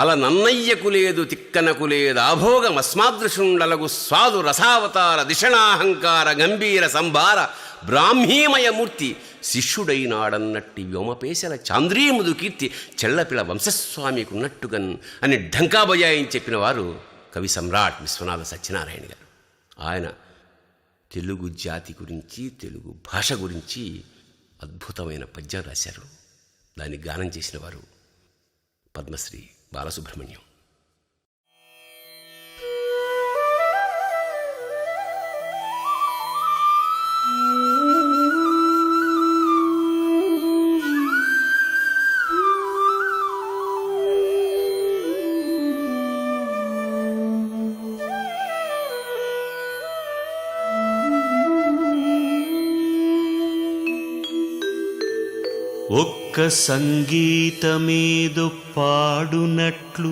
అల నన్నయ్యకు లేదు తిక్కనకు లేదు ఆభోగమస్మాదృశుండలగు స్వాదు రసావతార దిషణాహంకార గంభీర సంభార బ్రాహ్మీమయమూర్తి శిష్యుడైనాడన్నట్టి వ్యోమపేశల చాంద్రీముదు కీర్తి చెల్లపిల వంశస్వామికున్నట్టుగన్ అని ఢంకాబజాయిని చెప్పిన వారు కవి సమ్రాట్ విశ్వనాథ సత్యనారాయణ గారు. ఆయన తెలుగు జాతి గురించి తెలుగు భాష గురించి అద్భుతమైన పద్యం రాశారు. దాన్ని గానం చేసిన వారు పద్మశ్రీ బాలసుబ్రహ్మణ్యం. ఒక్క సంగీతమేదు పాడునట్లు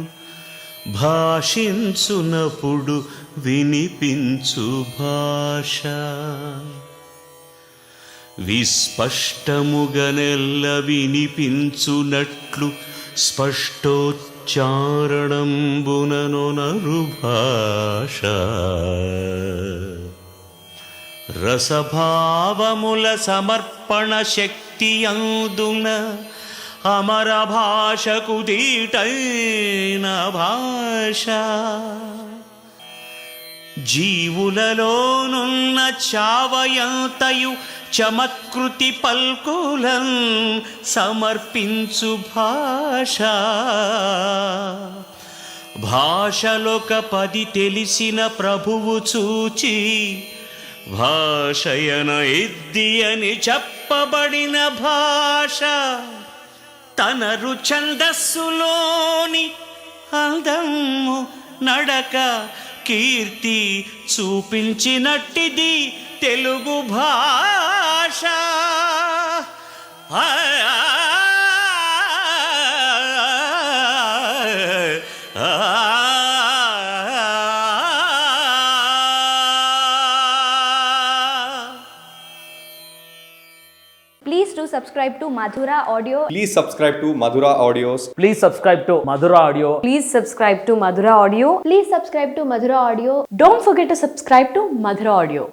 భాషించునప్పుడు వినిపించు భాష విస్పష్టముగనెల్ల వినిపించునట్లు స్పష్టోచ్చారణంబుననొనరు భాష రసభావముల సమర్పణ శక్తి అందున అమర భాషకు దీటైన భాష జీవులలోనున్న చావయంతయు చమత్కృతి పల్కులం సమర్పించు భాష భాషలొక 10 తెలిసిన ప్రభువు చూచి భాషయన ఇద్ది అని చెప్పబడిన భాష తన ఛందస్సులోని అందము నడక కీర్తి చూపించినట్టిది తెలుగు భాష. Please do subscribe to Madhura Audio. Please subscribe to Madhura Audios. Please subscribe to Madhura Audio. Please subscribe to Madhura Audio. Please subscribe to Madhura Audio. Don't forget to subscribe to Madhura Audio.